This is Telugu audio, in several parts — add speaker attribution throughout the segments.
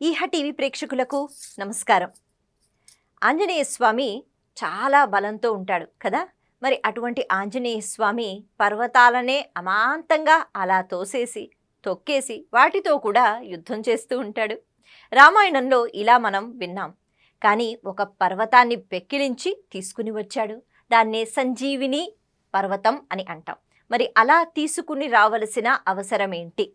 Speaker 1: ఈహ టీవీ ప్రేక్షకులకు నమస్కారం. ఆంజనేయ స్వామి చాలా బలంతో ఉంటాడు కదా. మరి అటువంటి ఆంజనేయ స్వామి పర్వతాలనే అమాంతంగా అలా తోసేసి తొక్కేసి వాటితో కూడా యుద్ధం చేస్తూ ఉంటాడు. రామాయణంలో ఇలా మనం విన్నాం. కానీ ఒక పర్వతాన్ని పెక్కిలించి తీసుకుని వచ్చాడు. దాన్నే సంజీవిని పర్వతం అని అంటాం. మరి అలా తీసుకుని రావలసిన అవసరం ఏంటి?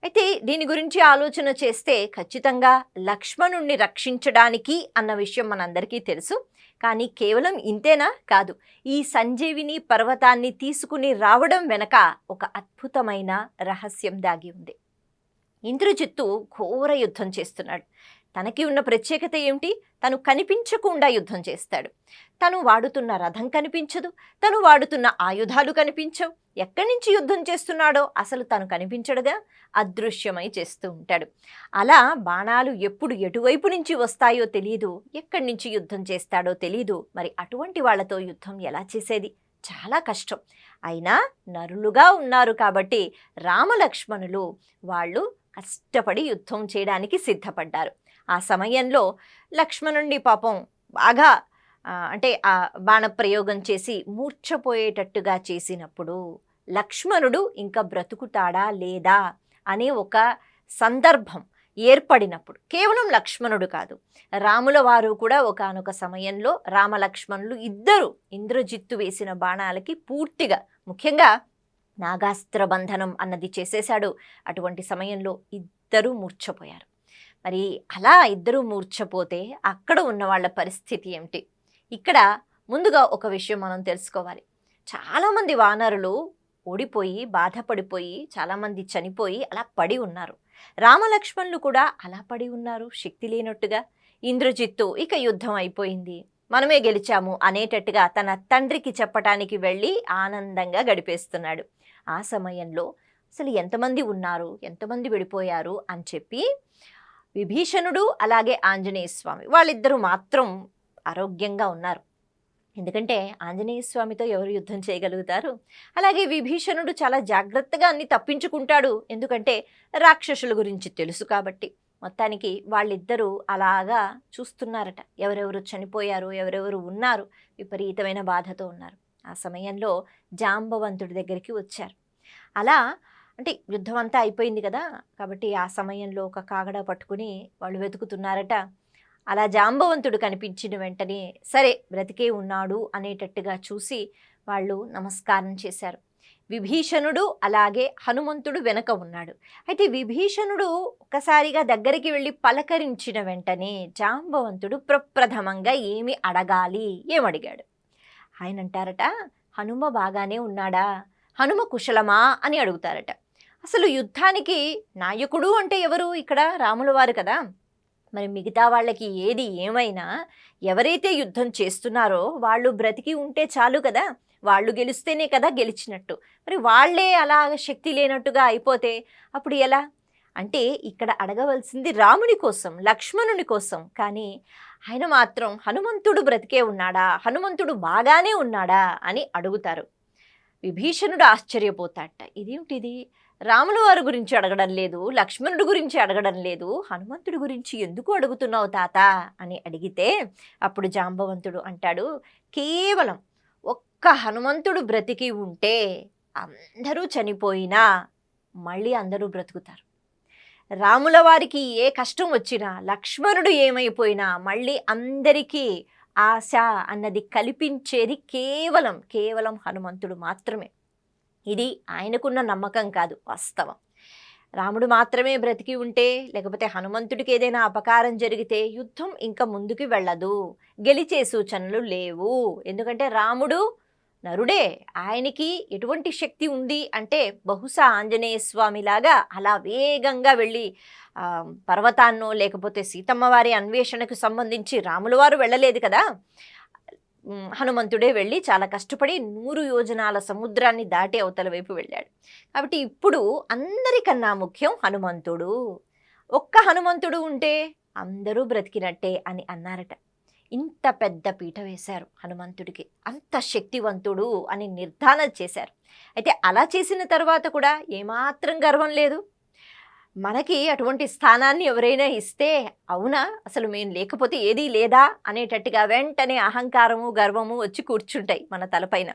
Speaker 1: అయితే దీని గురించి ఆలోచన చేస్తే ఖచ్చితంగా లక్ష్మణుణ్ణి రక్షించడానికి అన్న విషయం మనందరికీ తెలుసు. కానీ కేవలం ఇంతేనా? కాదు. ఈ సంజీవిని పర్వతాన్ని తీసుకుని రావడం వెనక ఒక అద్భుతమైన రహస్యం దాగి ఉంది. ఇంద్రజిత్తు ఘోర యుద్ధం చేస్తున్నాడు. తనకి ఉన్న ప్రత్యేకత ఏమిటి? తను కనిపించకుండా యుద్ధం చేస్తాడు. తను వాడుతున్న రథం కనిపించదు, తను వాడుతున్న ఆయుధాలు కనిపించవు. ఎక్కడి నుంచి యుద్ధం చేస్తున్నాడో అసలు తను కనిపించడుగా, అదృశ్యమై చేస్తూ ఉంటాడు. అలా బాణాలు ఎప్పుడు ఎటువైపు నుంచి వస్తాయో తెలియదు, ఎక్కడి నుంచి యుద్ధం చేస్తాడో తెలియదు. మరి అటువంటి వాళ్లతో యుద్ధం ఎలా చేసేది? చాలా కష్టం. అయినా నరులుగా ఉన్నారు కాబట్టి రామలక్ష్మణులు వాళ్ళు కష్టపడి యుద్ధం చేయడానికి సిద్ధపడ్డారు. ఆ సమయంలో లక్ష్మణుడి పాపం బాగా ఆ బాణప్రయోగం చేసి మూర్ఛపోయేటట్టుగా చేసినప్పుడు లక్ష్మణుడు ఇంకా బ్రతుకుతాడా లేదా అనే ఒక సందర్భం ఏర్పడినప్పుడు, కేవలం లక్ష్మణుడు కాదు, రాముల వారు కూడా ఒకానొక సమయంలో రామలక్ష్మణులు ఇద్దరు ఇంద్రజిత్తు వేసిన బాణాలకి పూర్తిగా, ముఖ్యంగా నాగాస్త్ర బంధనం అన్నది చేసేశాడు. అటువంటి సమయంలో ఇద్దరూ మూర్ఛపోయారు. మరి అలా ఇద్దరూ మూర్ఛపోతే అక్కడ ఉన్న వాళ్ళ పరిస్థితి ఏమిటి? ఇక్కడ ముందుగా ఒక విషయం మనం తెలుసుకోవాలి. చాలామంది వానరులు ఓడిపోయి బాధపడిపోయి చాలామంది చనిపోయి అలా పడి ఉన్నారు. రామలక్ష్మణులు కూడా అలా పడి ఉన్నారు, శక్తి లేనట్టుగా. ఇంద్రజిత్తు ఇక యుద్ధం అయిపోయింది, మనమే గెలిచాము అనేటట్టుగా తన తండ్రికి చెప్పటానికి వెళ్ళి ఆనందంగా గడిపేస్తున్నాడు. ఆ సమయంలో అసలు ఎంతమంది ఉన్నారు, ఎంతమంది విడిపోయారు అని చెప్పి విభీషణుడు అలాగే ఆంజనేయ స్వామి వాళ్ళిద్దరూ మాత్రం ఆరోగ్యంగా ఉన్నారు. ఎందుకంటే ఆంజనేయ స్వామితో ఎవరు యుద్ధం చేయగలుగుతారు? అలాగే విభీషణుడు చాలా జాగ్రత్తగా అన్ని తప్పించుకుంటాడు, ఎందుకంటే రాక్షసుల గురించి తెలుసు కాబట్టి. మొత్తానికి వాళ్ళిద్దరూ అలాగా చూస్తున్నారట, ఎవరెవరు చనిపోయారు, ఎవరెవరు ఉన్నారు, విపరీతమైన బాధతో ఉన్నారు. ఆ సమయంలో జాంబవంతుడి దగ్గరికి వచ్చారు. అలా యుద్ధం అంతా అయిపోయింది కదా, కాబట్టి ఆ సమయంలో ఒక కాగడా పట్టుకుని వాళ్ళు వెతుకుతున్నారట. అలా జాంబవంతుడు కనిపించిన వెంటనే సరే బ్రతికే ఉన్నాడు అనేటట్టుగా చూసి వాళ్ళు నమస్కారం చేశారు. విభీషణుడు అలాగే హనుమంతుడు వెనక ఉన్నాడు. అయితే విభీషణుడు ఒక్కసారిగా దగ్గరికి వెళ్ళి పలకరించిన వెంటనే జాంబవంతుడు ప్రప్రథమంగా ఏమి అడగాలి, ఏమడిగాడు? ఆయన అంటారట, హనుమ బాగానే ఉన్నాడా, హనుమ కుశలమా అని అడుగుతారట. అసలు యుద్ధానికి నాయకుడు అంటే ఎవరు? ఇక్కడ రాముల వారు కదా. మరి మిగతా వాళ్ళకి ఏది ఏమైనా ఎవరైతే యుద్ధం చేస్తున్నారో వాళ్ళు బ్రతికి ఉంటే చాలు కదా, వాళ్ళు గెలిస్తేనే కదా గెలిచినట్టు. మరి వాళ్లే అలా శక్తి లేనట్టుగా అయిపోతే అప్పుడు ఎలా? అంటే ఇక్కడ అడగవలసింది రాముని కోసం, లక్ష్మణుని కోసం. కానీ ఆయన మాత్రం హనుమంతుడు బ్రతికే ఉన్నాడా, హనుమంతుడు బాగానే ఉన్నాడా అని అడుగుతారు. విభీషణుడు ఆశ్చర్యపోతాడట, ఇదేమిటిది, రాముల వారి గురించి అడగడం లేదు, లక్ష్మణుడి గురించి అడగడం లేదు, హనుమంతుడి గురించి ఎందుకు అడుగుతున్నావు తాత అని అడిగితే అప్పుడు జాంబవంతుడు అంటాడు, కేవలం ఒక్క హనుమంతుడు బ్రతికి ఉంటే అందరూ చనిపోయినా మళ్ళీ అందరూ బ్రతుకుతారు. రాముల వారికి ఏ కష్టం వచ్చినా, లక్ష్మణుడు ఏమైపోయినా మళ్ళీ అందరికీ ఆశ అన్నది కల్పించేది కేవలం హనుమంతుడు మాత్రమే. ఇది ఆయనకున్న నమ్మకం కాదు, వాస్తవం. రాముడు మాత్రమే బ్రతికి ఉంటే, లేకపోతే హనుమంతుడికి ఏదైనా అపకారం జరిగితే యుద్ధం ఇంకా ముందుకు వెళ్ళదు, గెలిచే సూచనలు లేవు. ఎందుకంటే రాముడు నరుడే, ఆయనకి ఎటువంటి శక్తి ఉంది అంటే బహుశా ఆంజనేయ స్వామిలాగా అలా వేగంగా వెళ్ళి పర్వతాన్నో లేకపోతే సీతమ్మ వారి అన్వేషణకు సంబంధించి రాముల వారు వెళ్ళలేదు కదా, హనుమంతుడే వెళ్ళి చాలా కష్టపడి 100 యోజనాల సముద్రాన్ని దాటి అవతల వైపు వెళ్ళాడు. కాబట్టి ఇప్పుడు అందరికన్నా ముఖ్యం హనుమంతుడు. ఒక్క హనుమంతుడు ఉంటే అందరూ బ్రతికినట్టే అని అన్నారట. ఇంత పెద్ద పీట వేశారు హనుమంతుడికి, అంత శక్తివంతుడు అని నిర్ధారణ చేశారు. అయితే అలా చేసిన తర్వాత కూడా ఏమాత్రం గర్వం లేదు. మనకి అటువంటి స్థానాన్ని ఎవరైనా ఇస్తే, అవునా అసలు మేము లేకపోతే ఏదీ లేదా అనేటట్టుగా వెంటనే అహంకారము, గర్వము వచ్చి కూర్చుంటాయి మన తలపైన.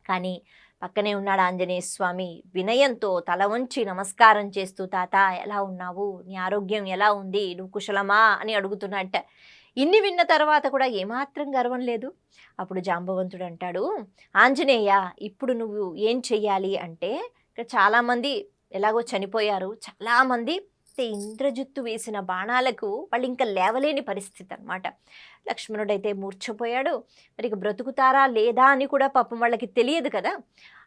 Speaker 1: కానీ పక్కనే ఉన్నాడు ఆంజనేయ స్వామి వినయంతో తల వంచి నమస్కారం చేస్తూ, తాత ఎలా ఉన్నావు, నీ ఆరోగ్యం ఎలా ఉంది, నువ్వు కుశలమా అని అడుగుతున్నట్ట. ఇన్ని విన్న తర్వాత కూడా ఏమాత్రం గర్వం లేదు. అప్పుడు జాంబవంతుడు అంటాడు, ఆంజనేయ ఇప్పుడు నువ్వు ఏం చెయ్యాలి అంటే, ఇక్కడ చాలామంది ఎలాగో చనిపోయారు, చాలామంది ఇంద్రజిత్తు వేసిన బాణాలకు వాళ్ళు ఇంకా లేవలేని పరిస్థితి అనమాట. లక్ష్మణుడైతే మూర్ఛపోయాడు. మరి ఇక బ్రతుకుతారా లేదా అని కూడా పాపం వాళ్ళకి తెలియదు కదా.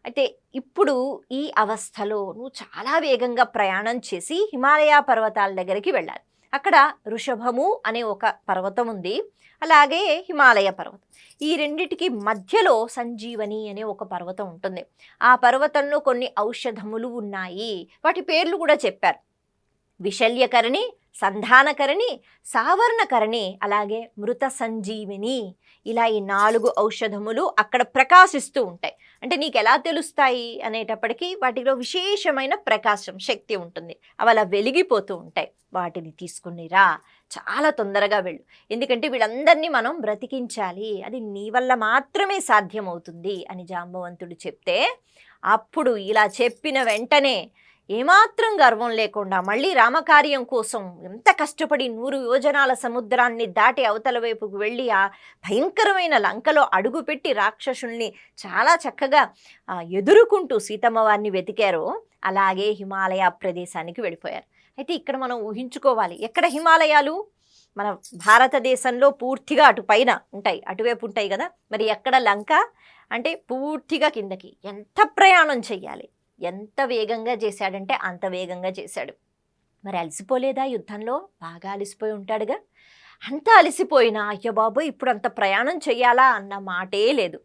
Speaker 1: అయితే ఇప్పుడు ఈ అవస్థలో నువ్వు చాలా వేగంగా ప్రయాణం చేసి హిమాలయ పర్వతాల దగ్గరికి వెళ్ళాలి. అక్కడ ఋషభము అనే ఒక పర్వతం ఉంది, అలాగే హిమాలయ పర్వతం. ఈ రెండిటికి మధ్యలో సంజీవని అనే ఒక పర్వతం ఉంటుంది. ఆ పర్వతంలో కొన్ని ఔషధములు ఉన్నాయి, వాటి పేర్లు కూడా చెప్పారు. విశల్యకరణి, సంధానకరణి, సావర్ణకరణి, అలాగే మృత సంజీవిని. ఇలా ఈ 4 ఔషధములు అక్కడ ప్రకాశిస్తూ ఉంటాయి. అంటే నీకు ఎలా తెలుస్తాయి అనేటప్పటికీ వాటిలో విశేషమైన ప్రకాశం, శక్తి ఉంటుంది. అవి అలా వెలిగిపోతూ ఉంటాయి. వాటిని తీసుకునిరా, చాలా తొందరగా వెళ్ళు. ఎందుకంటే వీళ్ళందరినీ మనం బ్రతికించాలి, అది నీ వల్ల మాత్రమే సాధ్యమవుతుంది అని జాంబవంతుడు చెప్తే, అప్పుడు ఇలా చెప్పిన వెంటనే ఏమాత్రం గర్వం లేకుండా మళ్ళీ రామకార్యం కోసం ఎంత కష్టపడి 100 యోజనాల సముద్రాన్ని దాటి అవతల వైపుకు వెళ్ళి ఆ భయంకరమైన లంకలో అడుగుపెట్టి రాక్షసుల్ని చాలా చక్కగా ఎదుర్కొంటూ సీతమ్మ వారిని వెతికారో అలాగే హిమాలయ ప్రదేశానికి వెళ్ళిపోయారు. అయితే ఇక్కడ మనం ఊహించుకోవాలి, ఎక్కడ హిమాలయాలు? మన భారతదేశంలో పూర్తిగా అటు పైన ఉంటాయి, అటువైపు ఉంటాయి కదా. మరి ఎక్కడ లంక అంటే పూర్తిగా కిందకి. ఎంత ప్రయాణం చెయ్యాలి, ఎంత వేగంగా చేశాడంటే అంత వేగంగా చేశాడు. మరి అలసిపోలేదా యుద్ధంలో? బాగా అలసిపోయి ఉంటాడుగా. అంత అలసిపోయినా అయ్య బాబోయ్ ఇప్పుడు అంత ప్రయాణం చెయ్యాలా అన్న మాటే లేదు.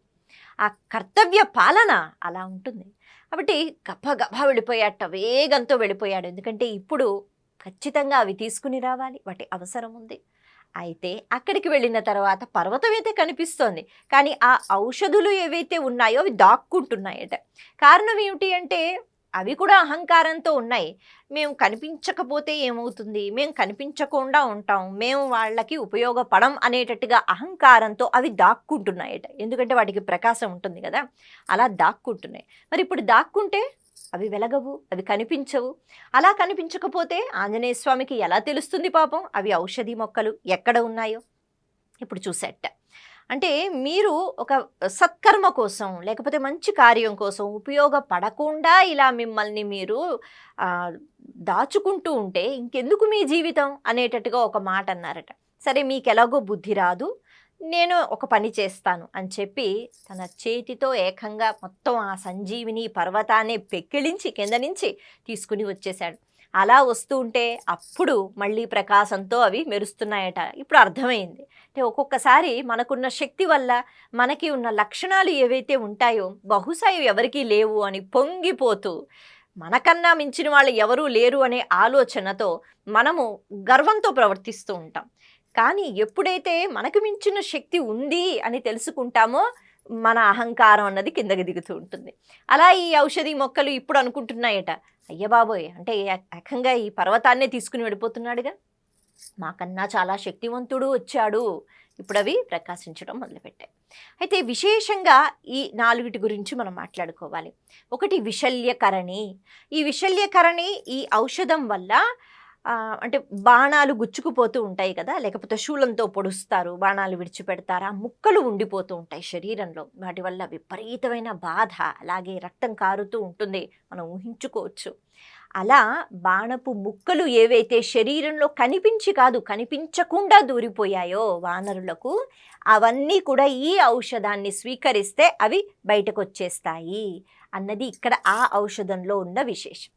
Speaker 1: ఆ కర్తవ్య పాలన అలా ఉంటుంది. కాబట్టి గబగబా వెళ్ళిపోయాట, వేగంతో వెళ్ళిపోయాడు. ఎందుకంటే ఇప్పుడు ఖచ్చితంగా అవి తీసుకుని రావాలి, వాటి అవసరం ఉంది. అయితే అక్కడికి వెళ్ళిన తర్వాత పర్వతం అయితే కనిపిస్తోంది, కానీ ఆ ఔషధులు ఏవైతే ఉన్నాయో అవి దాక్కుంటున్నాయట. కారణం ఏమిటి అంటే అవి కూడా అహంకారంతో ఉన్నాయి. మేము కనిపించకపోతే ఏమవుతుంది, మేము కనిపించకుండా ఉంటాం, మేము వాళ్ళకి ఉపయోగపడం అనేటట్టుగా అహంకారంతో అవి దాక్కుంటున్నాయట. ఎందుకంటే వాటికి ప్రకాశం ఉంటుంది కదా, అలా దాక్కుంటున్నాయి. మరి ఇప్పుడు దాక్కుంటే అవి వెలగవు, అవి కనిపించవు. అలా కనిపించకపోతే ఆంజనేయ స్వామికి ఎలా తెలుస్తుంది పాపం అవి ఔషధి మొక్కలు ఎక్కడ ఉన్నాయో? ఇప్పుడు చూసేట. అంటే మీరు ఒక సత్కర్మ కోసం లేకపోతే మంచి కార్యం కోసం ఉపయోగపడకుండా ఇలా మిమ్మల్ని మీరు దాచుకుంటూ ఉంటే ఇంకెందుకు మీ జీవితం అనేటట్టుగా ఒక మాట అన్నారట. సరే మీకు ఎలాగో బుద్ధి రాదు, నేను ఒక పని చేస్తాను అని చెప్పి తన చేతితో ఏకంగా మొత్తం ఆ సంజీవిని పర్వతాన్ని పెక్కిలించి కింద నుంచి తీసుకుని వచ్చేశాడు. అలా వస్తూ ఉంటే అప్పుడు మళ్ళీ ప్రకాశంతో అవి మెరుస్తున్నాయట. ఇప్పుడు అర్థమైంది. అంటే ఒక్కొక్కసారి మనకున్న శక్తి వల్ల మనకి ఉన్న లక్షణాలు ఏవైతే ఉంటాయో బహుశా ఇవి ఎవరికీ లేవు అని పొంగిపోతూ మనకన్నా మించిన వాళ్ళు ఎవరూ లేరు అనే ఆలోచనతో మనము గర్వంతో ప్రవర్తిస్తూ ఉంటాం. కానీ ఎప్పుడైతే మనకు మించిన శక్తి ఉంది అని తెలుసుకుంటామో మన అహంకారం అన్నది కిందకి దిగుతూ ఉంటుంది. అలా ఈ ఔషధి మొక్కలు ఇప్పుడు అనుకుంటున్నాయట, అయ్య బాబోయ్ అంటే ఏకంగా ఈ పర్వతాన్నే తీసుకుని వెళ్ళిపోతున్నాడుగా, మాకన్నా చాలా శక్తివంతుడు వచ్చాడు. ఇప్పుడు అవి ప్రకాశించడం మొదలుపెట్టాయి. అయితే విశేషంగా ఈ 4 గురించి మనం మాట్లాడుకోవాలి. ఒకటి విశల్యకరణి. ఈ విశల్యకరణి ఈ ఔషధం వల్ల అంటే బాణాలు గుచ్చుకుపోతూ ఉంటాయి కదా, లేకపోతే శూలంతో పొడుస్తారు, బాణాలు విడిచిపెడతారు, ఆ ముక్కలు ఉండిపోతూ ఉంటాయి శరీరంలో. వాటి వల్ల విపరీతమైన బాధ, అలాగే రక్తం కారుతూ ఉంటుంది, మనం ఊహించుకోవచ్చు. అలా బాణపు ముక్కలు ఏవైతే శరీరంలో కనిపించి కాదు కనిపించకుండా దూరిపోయాయో వానరులకు, అవన్నీ కూడా ఈ ఔషధాన్ని స్వీకరిస్తే అవి బయటకు వచ్చేస్తాయి అన్నది ఇక్కడ ఆ ఔషధంలో ఉన్న విశేషం.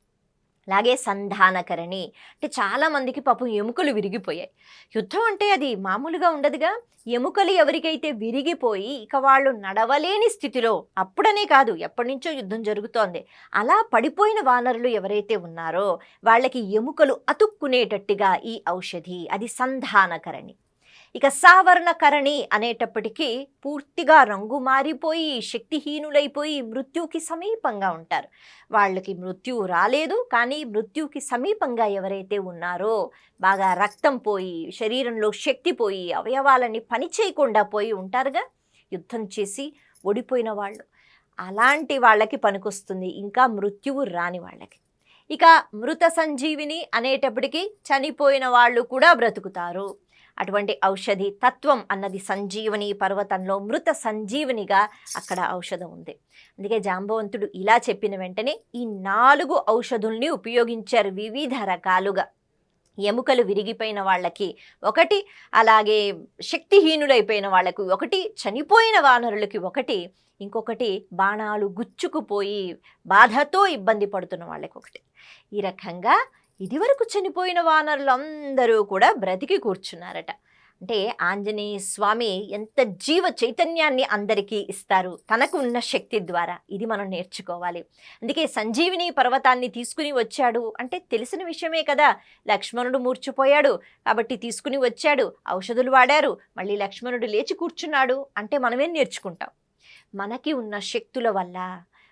Speaker 1: అలాగే సంధానకరణి అంటే చాలామందికి పాపం ఎముకలు విరిగిపోయాయి. యుద్ధం అంటే అది మామూలుగా ఉండదుగా. ఎముకలు ఎవరికైతే విరిగిపోయి ఇక వాళ్ళు నడవలేని స్థితిలో, అప్పుడనే కాదు ఎప్పటి నుంచో యుద్ధం జరుగుతోంది, అలా పడిపోయిన వానరులు ఎవరైతే ఉన్నారో వాళ్ళకి ఎముకలు అతుక్కునేటట్టుగా ఈ ఔషధి, అది సంధానకరణి. ఇక సావర్ణకరణి అనేటప్పటికీ పూర్తిగా రంగు మారిపోయి శక్తిహీనులైపోయి మృత్యువుకి సమీపంగా ఉంటారు. వాళ్ళకి మృత్యువు రాలేదు, కానీ మృత్యువుకి సమీపంగా ఎవరైతే ఉన్నారో, బాగా రక్తం పోయి శరీరంలో శక్తి పోయి అవయవాలని పని చేయకుండా పోయి ఉంటారుగా, యుద్ధం చేసి ఓడిపోయిన వాళ్ళు, అలాంటి వాళ్ళకి పనికొస్తుంది, ఇంకా మృత్యువు రాని వాళ్ళకి. ఇక మృత సంజీవిని అనేటప్పటికీ చనిపోయిన వాళ్ళు కూడా బ్రతుకుతారు. అటువంటి ఔషధి తత్వం అన్నది సంజీవని పర్వతంలో మృత సంజీవనిగా అక్కడ ఔషధం ఉంది. అందుకే జాంబవంతుడు ఇలా చెప్పిన వెంటనే ఈ 4 ఔషధుల్ని ఉపయోగించారు వివిధ రకాలుగా. ఎముకలు విరిగిపోయిన వాళ్ళకి ఒకటి, అలాగే శక్తిహీనులైపోయిన వాళ్ళకి ఒకటి, చనిపోయిన వానరులకి ఒకటి, ఇంకొకటి బాణాలు గుచ్చుకుపోయి బాధతో ఇబ్బంది పడుతున్న వాళ్ళకి ఒకటి. ఈ రకంగా ఇదివరకు చనిపోయిన వానరులందరూ కూడా బ్రతికి కూర్చున్నారట. అంటే ఆంజనేయ స్వామి ఎంత జీవ చైతన్యాన్ని అందరికీ ఇస్తారు తనకు ఉన్న శక్తి ద్వారా, ఇది మనం నేర్చుకోవాలి. అందుకే సంజీవిని పర్వతాన్ని తీసుకుని వచ్చాడు అంటే తెలిసిన విషయమే కదా. లక్ష్మణుడు మూర్చిపోయాడు కాబట్టి తీసుకుని వచ్చాడు, ఔషధులు వాడారు, మళ్ళీ లక్ష్మణుడు లేచి కూర్చున్నాడు అంటే మనమేం నేర్చుకుంటాం? మనకి ఉన్న శక్తుల వల్ల,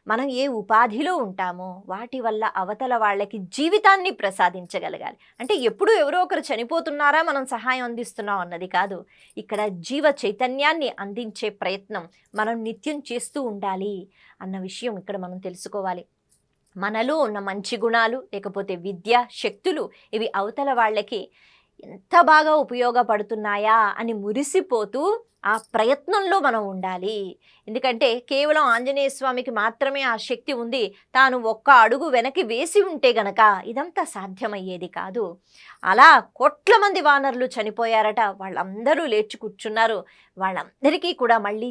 Speaker 1: మనం ఏ ఉపాధిలో ఉంటామో వాటి వల్ల అవతల వాళ్ళకి జీవితాన్ని ప్రసాదించగలగాలి. అంటే ఎప్పుడు ఎవరో ఒకరు చనిపోతున్నారా మనం సహాయం అందిస్తున్నాం అన్నది కాదు. ఇక్కడ జీవ చైతన్యాన్ని అందించే ప్రయత్నం మనం నిత్యం చేస్తూ ఉండాలి అన్న విషయం ఇక్కడ మనం తెలుసుకోవాలి. మనలో ఉన్న మంచి గుణాలు, లేకపోతే విద్య, శక్తులు, ఇవి అవతల వాళ్ళకి ఎంత బాగా ఉపయోగపడుతున్నాయా అని మురిసిపోతూ ఆ ప్రయత్నంలో మనం ఉండాలి. ఎందుకంటే కేవలం ఆంజనేయ స్వామికి మాత్రమే ఆ శక్తి ఉంది, తాను ఒక్క అడుగు వెనక్కి వేసి ఉంటే గనక ఇదంతా సాధ్యమయ్యేది కాదు. అలా కోట్ల మంది వానరులు చనిపోయారట, వాళ్ళందరూ లేచి కూర్చున్నారు. వాళ్ళందరికీ కూడా మళ్ళీ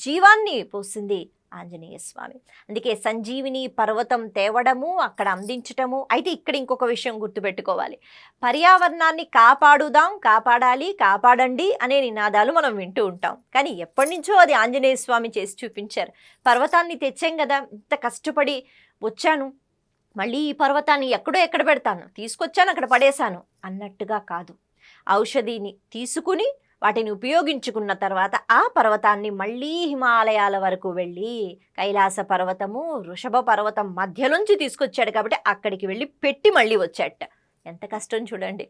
Speaker 1: జీవాన్ని పోసింది ఆంజనేయ స్వామి. అందుకే సంజీవిని పర్వతం తేవడము, అక్కడ అందించటము. అయితే ఇక్కడ ఇంకొక విషయం గుర్తుపెట్టుకోవాలి. పర్యావరణాన్ని కాపాడాలి, కాపాడండి అనే నినాదాలు మనం వింటూ ఉంటాం. కానీ ఎప్పటి నుంచో అది ఆంజనేయ స్వామి చేసి చూపించారు. పర్వతాన్ని తెచ్చాం కదా, ఇంత కష్టపడి వచ్చాను, మళ్ళీ ఈ పర్వతాన్ని ఎక్కడ పెడతాను, తీసుకొచ్చాను అక్కడ పడేశాను అన్నట్టుగా కాదు. ఔషధిని తీసుకుని వాటిని ఉపయోగించుకున్న తర్వాత ఆ పర్వతాన్ని మళ్ళీ హిమాలయాల వరకు వెళ్ళి కైలాస పర్వతము, వృషభ పర్వతం మధ్యలోంచి తీసుకొచ్చాడు కాబట్టి అక్కడికి వెళ్ళి పెట్టి మళ్ళీ వచ్చాట. ఎంత కష్టం చూడండి.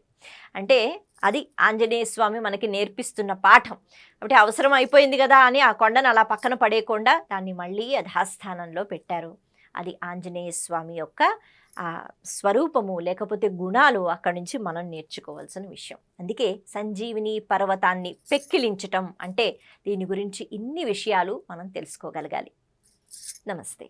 Speaker 1: అంటే అది ఆంజనేయ స్వామి మనకి నేర్పిస్తున్న పాఠం. కాబట్టి అవసరం అయిపోయింది కదా అని ఆ కొండను అలా పక్కన పడేయకుండా దాన్ని మళ్ళీ యథాస్థానంలో పెట్టారు. అది ఆంజనేయ స్వామి యొక్క ఆ స్వరూపము, లేకపోతే గుణాలు అక్కడి నుంచి మనం నేర్చుకోవాల్సిన విషయం. అందుకే సంజీవిని పర్వతాన్ని పెక్కిలించటం అంటే దీని గురించి ఇన్ని విషయాలు మనం తెలుసుకోగలగాలి. నమస్తే.